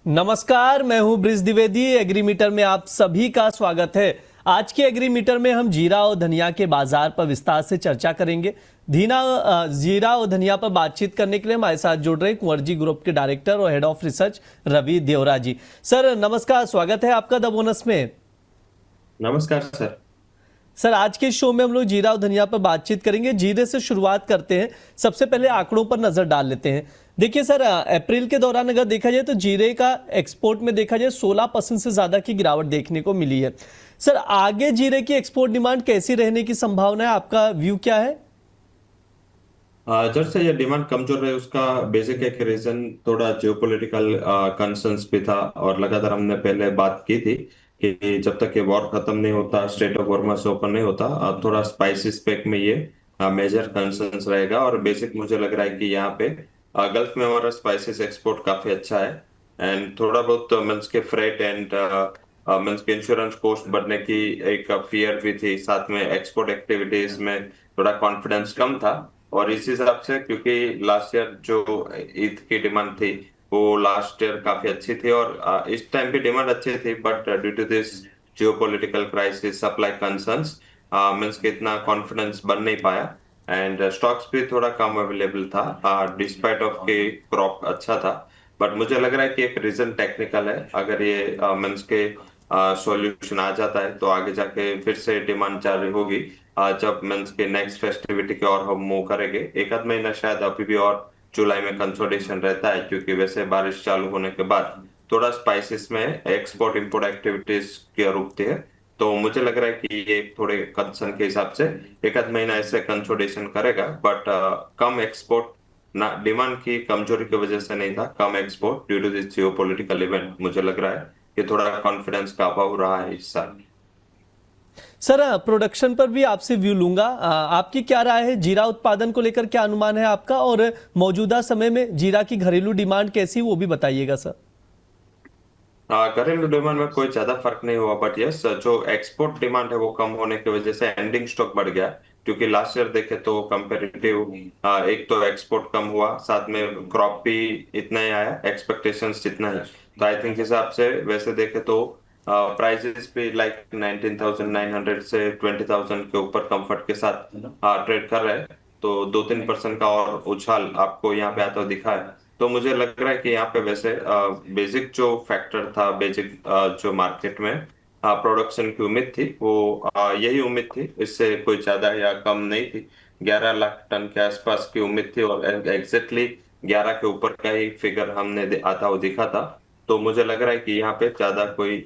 नमस्कार, मैं हूं ब्रिज द्विवेदी। एग्रीमीटर में आप सभी का स्वागत है। आज के एग्रीमीटर में हम जीरा और धनिया के बाजार पर विस्तार से चर्चा करेंगे। जीरा और धनिया पर बातचीत करने के लिए हमारे साथ जुड़ रहे कुंवर ग्रुप के डायरेक्टर और head of research Ravi Devra ji. Sir नमस्कार, स्वागत है आपका द बोनस में। नमस्कार सर। सर आज के शो में हम लोग जीरा और धनिया पर बातचीत करेंगे। जीरे से शुरुआत करते हैं। सबसे पहले आंकड़ों पर नजर डाल लेते हैं। देखिए सर, अप्रैल के दौरान अगर देखा जाए तो जीरे का एक्सपोर्ट में देखा जाए 16% से ज्यादा की गिरावट देखने को मिली है। सर आगे जीरे की एक्सपोर्ट डिमांड कैसी रहने की संभावना है, आपका व्यू क्या है? जब से ये डिमांड कमजोर रही उसका बेसिक एक रीजन थोड़ा जियोपॉलिटिकल कंसर्न्स भी था, और लगातार हमने पहले बात की थी कि जब तक ये वॉर खत्म नहीं होता, स्टेट ऑफ हॉर्मस ओपन नहीं होता, थोड़ा स्पाइसेस पैक में ये मेजर कंसर्न्स रहेगा। और बेसिक मुझे लग रहा है कि यहाँ पे गल्फ में हमारा स्पाइसेस एक्सपोर्ट काफी अच्छा है। एंड थोड़ा बहुत मीन्स के फ्रेट एंड मीन्स के इंश्योरेंस कॉस्ट बढ़ने की एक फियर भी थी, साथ में एक्सपोर्ट एक्टिविटीज में थोड़ा कॉन्फिडेंस कम था। और इस हिसाब से क्योंकि लास्ट ईयर जो ईद की डिमांड थी वो लास्ट ईयर काफी अच्छी थी, और इस टाइम भी डिमांड अच्छी थी, but due to this geopolitical crisis, supply concerns, means के इतना कॉन्फिडेंस बन नहीं पाया। एंड स्टॉक्स भी थोड़ा कम अवेलेबल था डिस्पाइट ऑफ के क्रॉप अच्छा था। बट मुझे लग रहा है कि एक रीजन टेक्निकल है। अगर ये मीन्स के सॉल्यूशन आ जाता है तो आगे जाके फिर से डिमांड जारी होगी। जब मीन्स के नेक्स्ट फेस्टिविटी की ओर हम मूव करेंगे, एक आध महीना शायद अभी भी और जुलाई में कंसोलिडेशन रहता है, क्योंकि वैसे बारिश चालू होने के बाद थोड़ा स्पाइसेस में एक्सपोर्ट इंपोर्ट एक्टिविटीज की रुकती है। तो मुझे लग रहा है कि ये थोड़े कंसर्न के हिसाब से एक आध महीना ऐसे कंसोलिडेशन करेगा। बट कम एक्सपोर्ट ना डिमांड की कमजोरी की वजह से नहीं था, कम export due to this geopolitical event. मुझे लग रहा है कि थोड़ा कॉन्फिडेंस का अभाव रहा है इस साल। सर प्रोडक्शन पर भी आपसे व्यू लूंगा। आपकी क्या राय है, जीरा उत्पादन को लेकर क्या अनुमान है आपका, और मौजूदा समय में जीरा की घरेलू डिमांड कैसी, वो भी बताइएगा सर। घरेलू डिमांड में कोई ज्यादा फर्क नहीं हुआ, बट यस जो एक्सपोर्ट डिमांड है वो कम होने की वजह से एंडिंग स्टॉक बढ़ गया। क्योंकि लास्ट ईयर देखे तो कंपेरेटिव एक तो एक्सपोर्ट कम हुआ, साथ में क्रॉप भी इतना ही आया, एक्सपेक्टेशंस जितना ही। तो आई थिंक हिसाब से वैसे देखे तो प्राइसेस भी लाइक 19,900 से 20,000 के ऊपर कंफर्ट के साथ ट्रेड कर रहे हैं। तो 2-3% का और उछाल आपको यहाँ पे आता हुआ दिखा है। तो मुझे लग रहा है कि यहाँ पे वैसे बेसिक जो फैक्टर था, बेसिक जो मार्केट में प्रोडक्शन की उम्मीद थी वो यही उम्मीद थी, इससे कोई ज्यादा या कम नहीं थी। 11 लाख टन के आसपास की उम्मीद थी, और एग्जैक्टली 11 के ऊपर का ही फिगर हमने आता हुआ दिखा था। तो मुझे लग रहा है कि यहाँ पे ज्यादा कोई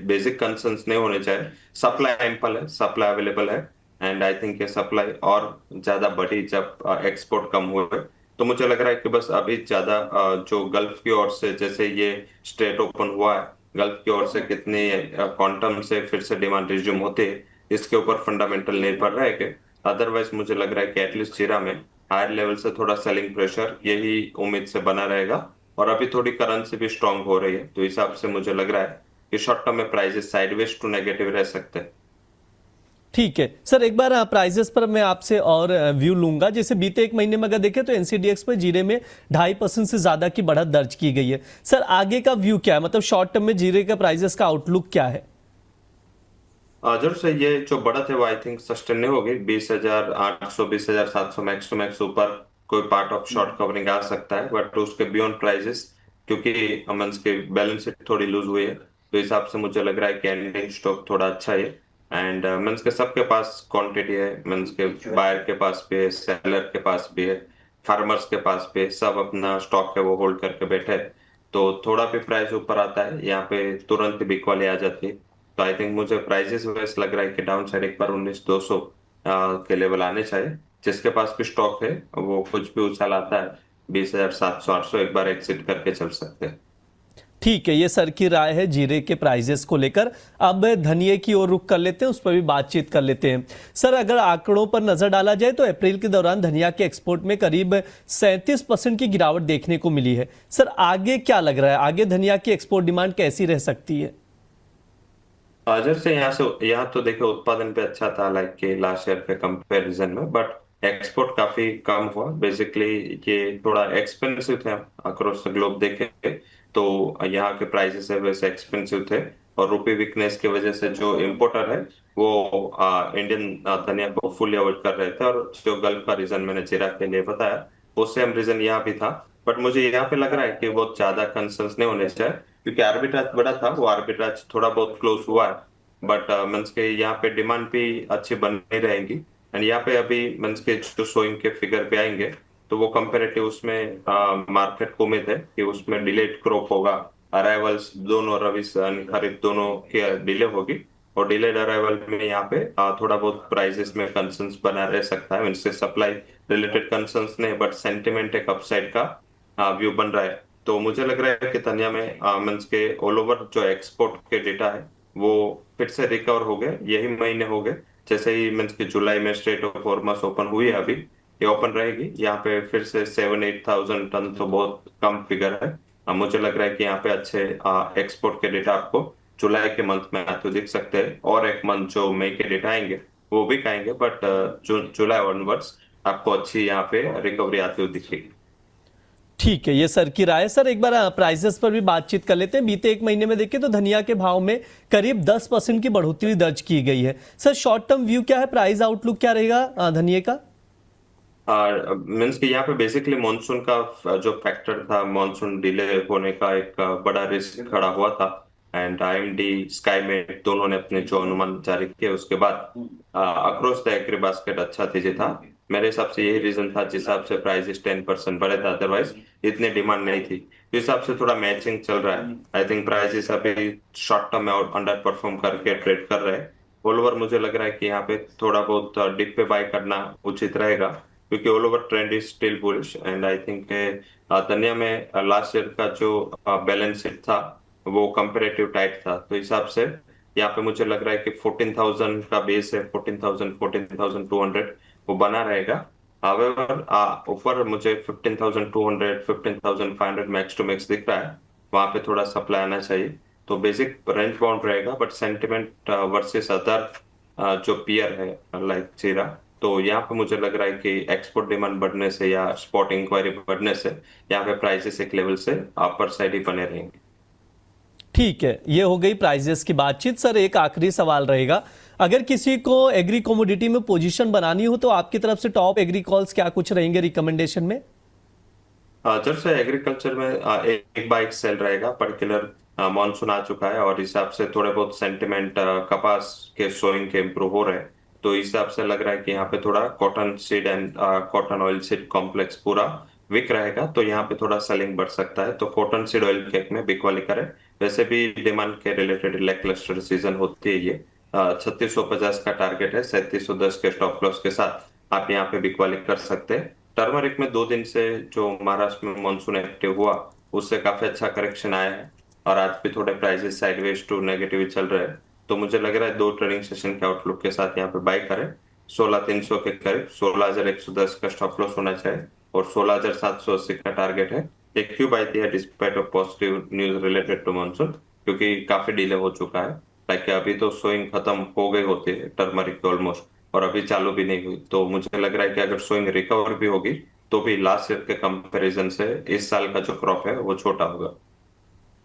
बेसिक कंसर्न्स नहीं होने चाहिए। सप्लाई एम्पल है, सप्लाई अवेलेबल है। एंड आई थिंक ये सप्लाई और ज्यादा बढ़ी जब एक्सपोर्ट कम हुए। तो मुझे लग रहा है कि बस अभी ज्यादा जो गल्फ की ओर से जैसे ये स्ट्रेट ओपन हुआ है, गल्फ की ओर से कितने क्वांटम से फिर से डिमांड रिज्यूम होते हैं, इसके ऊपर फंडामेंटल निर्भर रहेगा। अदरवाइज मुझे लग रहा है कि एटलीस्ट जीरा में हायर लेवल से थोड़ा सेलिंग प्रेशर यही उम्मीद से बना रहेगा। और अभी थोड़ी करेंसी भी स्ट्रांग हो रही है, तो इस हिसाब से मुझे लग रहा है कि शॉर्ट टर्म में प्राइसेस साइडवेज टू नेगेटिव रह सकते हैं। ठीक है सर, एक बार प्राइजेस पर मैं आपसे और व्यू लूंगा। जैसे बीते एक महीने में अगर देखें तो एनसीडीएक्स पर जीरे में 2.5% से ज्यादा की बढ़त दर्ज की गई है। सर आगे का व्यू क्या है, मतलब शॉर्ट टर्म में जीरे का प्राइजेस का आउटलुक क्या है? जरूर से ये जो बढ़त है वो आई थिंक सस्टेन नहीं होगी। 20,800 20,700 मैक्स टू मैक्स ऊपर कोई पार्ट ऑफ शॉर्ट कवरिंग आ सकता है, बट उसके बियॉन्ड प्राइजेस क्योंकि मीन्स के बैलेंस शीट थोड़ी लूज हुई है, तो हिसाब से मुझे लग रहा है कि एंडिंग स्टॉक थोड़ा अच्छा है। एंड मीन्स के सबके पास क्वांटिटी है, मीन्स के बायर के पास भी है, सेलर के पास भी है, फार्मर्स के पास भी है, सब अपना स्टॉक है वो होल्ड करके बैठे हैं। तो थोड़ा भी प्राइस ऊपर आता है यहाँ पे तुरंत बिकवाली आ जाती है। तो आई थिंक मुझे प्राइजेस वैसे लग रहा है कि डाउन साइड एक बार 19,200 के लेवल आने चाहिए। जिसके पास भी स्टॉक है वो कुछ भी उछाल आता है 20,700 800 एक बार एग्जिट करके चल सकते हैं। ठीक है, ये सर की राय है जीरे के प्राइजेस को लेकर। अब धनिये की ओर रुख कर लेते हैं, उस पर भी बातचीत कर लेते हैं। सर अगर आंकड़ों पर नजर डाला जाए तो अप्रैल के दौरान धनिया के एक्सपोर्ट में करीब 37% की गिरावट देखने को मिली है। सर आगे क्या लग रहा है, आगे धनिया की एक्सपोर्ट डिमांड कैसी रह सकती है? जैसे यहाँ तो देखिए उत्पादन पे अच्छा था लाइक के लास्ट ईयर के कंपैरिजन में, बट एक्सपोर्ट काफी कम हुआ। बेसिकली ये थोड़ा एक्सपेंसिव थे अक्रॉस द ग्लोब देखे तो यहाँ के प्राइसेस है वैसे एक्सपेंसिव थे, और रुपी वीकनेस की वजह से जो इम्पोर्टर है वो इंडियन धनिया को फुली अवॉइड कर रहे थे। और जो गल्फ का रीजन मैंने जीरा के लिए बताया, वो सेम रीजन यहाँ भी था। बट मुझे यहाँ पे लग रहा है कि बहुत ज्यादा कंसर्न्स नहीं होने चाहिए, क्योंकि आर्बिट्राज बड़ा था, वो आर्बिट्राज थोड़ा बहुत क्लोज हुआ है। बट मीन्स के यहाँ पे डिमांड भी अच्छी बनी रहेगी। एंड यहाँ पे अभी मीन्स के जो शोइंग के फिगर पे आएंगे, तो वो कंपेरेटिव उसमें मार्केट को उम्मीद है कि उसमें डिलेड क्रॉप होगा, अराइवल्स दोनों रबी खरीफ दोनों की डिले होगी, और डिलेड अराइवल में यहाँ पे थोड़ा बहुत प्राइसेस में कंसर्न्स बना रह सकता है। मीन्स सप्लाई रिलेटेड कंसर्न्स नहीं, बट सेंटिमेंट एक अपसाइड का व्यू बन रहा है। तो मुझे लग रहा है कि धनिया में मीन्स के ऑल ओवर जो एक्सपोर्ट के डेटा है वो फिर से रिकवर हो गए, यही महीने हो गए। जैसे ही मीन्स की जुलाई में स्ट्रेट ऑफ हॉर्मस ओपन हुई है, अभी ये ओपन रहेगी, यहाँ पे फिर से 7-8 thousand टन तो बहुत कम फिगर है। मुझे लग रहा है कि यहाँ पे अच्छे एक्सपोर्ट के डेटा आपको जुलाई के मंथ में आते दिख सकते हैं, और एक मंथ जो मई के डेटा आएंगे वो भी आएंगे, बट जुलाई ऑनवर्ड्स आपको अच्छी यहाँ पे रिकवरी आती हुई दिखेगी। ठीक है, ये सर की राय है। सर एक बार प्राइसेस पर भी बातचीत कर लेते हैं। बीते एक महीने में देखें तो धनिया के भाव में करीब 10% की बढ़ोतरी दर्ज की गई है। सर शॉर्ट टर्म व्यू क्या है, प्राइस आउटलुक क्या रहेगा धनिया का? मीन्स कि यहाँ पे बेसिकली मॉनसून का जो फैक्टर था, मॉनसून डिले होने का एक बड़ा रिस्क खड़ा हुआ था। एंड IMD स्काईमेट दोनों ने अपने जो अनुमान जारी किए, उसके बाद अक्रॉस द एग्री बास्केट अच्छा तेजी था। मेरे हिसाब से यही रीजन था जिस हिसाब से प्राइसेस 10% बढ़े थे, अदरवाइज इतनी डिमांड नहीं थी। इस हिसाब से थोड़ा मैचिंग चल रहा है। आई थिंक प्राइसेस अभी शॉर्ट टर्म में अंडर परफॉर्म करके ट्रेड कर रहे हैं। ऑल ओवर मुझे लग रहा है कि यहाँ पे थोड़ा बहुत डिप पे बाय करना उचित रहेगा, क्योंकि all over trend is still bullish. And I think धनिया में लास्ट ईयर का जो बैलेंस शीट था वो कंपेरेटिव टाइट था, तो हिसाब से यहाँ पे मुझे लग रहा है कि 14,000 का बेस है, 14,000 14,200 वो बना रहेगा। हावेवर ऊपर मुझे 15,200 15,500 मैक्स टू मैक्स दिख रहा है, वहां पे थोड़ा सप्लाई आना चाहिए। तो बेसिक रेंज बाउंड रहेगा, बट सेंटिमेंट वर्सेस अदर जो पियर है लाइक जीरा, तो यहाँ पे मुझे लग रहा है कि एक्सपोर्ट डिमांड बढ़ने से या स्पॉट इंक्वायरी बढ़ने से यहाँ पे प्राइसेस एक लेवल से अपर साइड ही बने रहेंगे। ठीक है, ये हो गई प्राइजेस की बातचीत। सर एक आखिरी सवाल रहेगा, अगर किसी को एग्री कमोडिटी में पोजीशन बनानी हो तो आपकी तरफ से टॉप एग्री कॉल्स क्या कुछ रहेंगे रिकमेंडेशन में? जब से एग्रीकल्चर में एक बाइक सेल रहेगा, पर्टिकुलर मॉनसून आ चुका है और हिसाब से थोड़े बहुत सेंटिमेंट कपास के सोइंग के इम्प्रूव हो रहे हैं, तो इस हिसाब से लग रहा है कि यहाँ पे थोड़ा cotton seed and cotton oil seed complex पूरा वीक रहेगा, तो यहाँ पे थोड़ा सेलिंग बढ़ सकता है। तो कॉटन सीड ऑयल केक में बिकवाली करें। वैसे भी डिमांड के रिलेटेड लैक क्लस्टर सीजन होती है ये। 3650 का टारगेट है, 3710 के स्टॉप लॉस के साथ आप यहाँ पे बिकवाली कर सकते हैं। टर्मरिक में 2 दिन से जो महाराष्ट्र में मानसून एक्टिव हुआ उससे काफी अच्छा करेक्शन आया है, और आज भी थोड़े प्राइसेस साइडवेज टू नेगेटिव चल रहे हैं। तो मुझे लग रहा है 2 ट्रेडिंग सेशन के आउटलुक के साथ यहाँ पे बाय करें। 16,300 के करीब 16,110 का स्टॉप लॉस होना चाहिए, और 16,780 का टारगेट है। एक क्यों बाय दिया despite of positive news related to monsoon, क्योंकि काफी डिले हो चुका है। लाइक अभी तो सोइंग खत्म हो गई होती है टर्मरिक ऑलमोस्ट, और अभी चालू भी नहीं हुई। तो मुझे लग रहा है कि अगर सोइंग रिकवर भी होगी तो भी लास्ट ईयर के कंपैरिजन से इस साल का जो क्रॉप है वो छोटा होगा।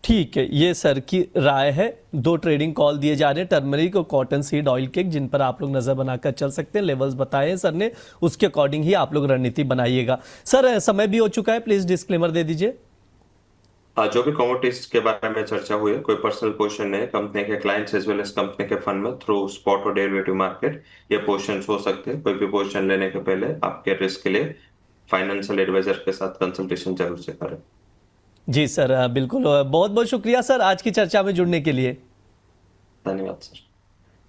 ठीक है, ये सर की राय है। 2 ट्रेडिंग कॉल दिए जा रहे हैं, टर्मरिक और कॉटन सीड ऑयल केक, जिन पर आप लोग नजर बनाकर चल सकते हैं। लेवल्स बताए हैं सर ने, उसके अकॉर्डिंग ही आप लोग रणनीति बनाइएगा। सर समय भी हो चुका है, प्लीज डिस्क्लेमर दे दीजिए। जो भी कमोडिटीज के बारे में चर्चा हुई है, कोई पर्सनल पोजीशन नहीं है। कंपनी के clients as well as company के फंड में थ्रू स्पॉट और डेरिवेटिव मार्केट ये पोजीशंस हो सकते हैं। कोई भी पोजीशन लेने के पहले आपके रिस्क के लिए फाइनेंशियल एडवाइजर के साथ कंसल्टेशन जरूर से करें। जी सर, बिल्कुल। बहुत बहुत शुक्रिया सर आज की चर्चा में जुड़ने के लिए। धन्यवाद सर।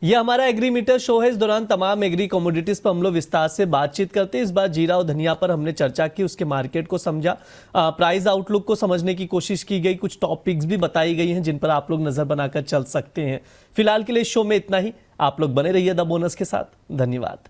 ये हमारा एग्री मीटर शो है। इस दौरान तमाम एग्री कमोडिटीज पर हम लोग विस्तार से बातचीत करते हैं। इस बार जीरा और धनिया पर हमने चर्चा की, उसके मार्केट को समझा, प्राइस आउटलुक को समझने की कोशिश की गई, कुछ टॉपिक्स भी बताई गई हैं जिन पर आप लोग नजर बनाकर चल सकते हैं। फिलहाल के लिए शो में इतना ही। आप लोग बने रहिए द बोनस के साथ। धन्यवाद।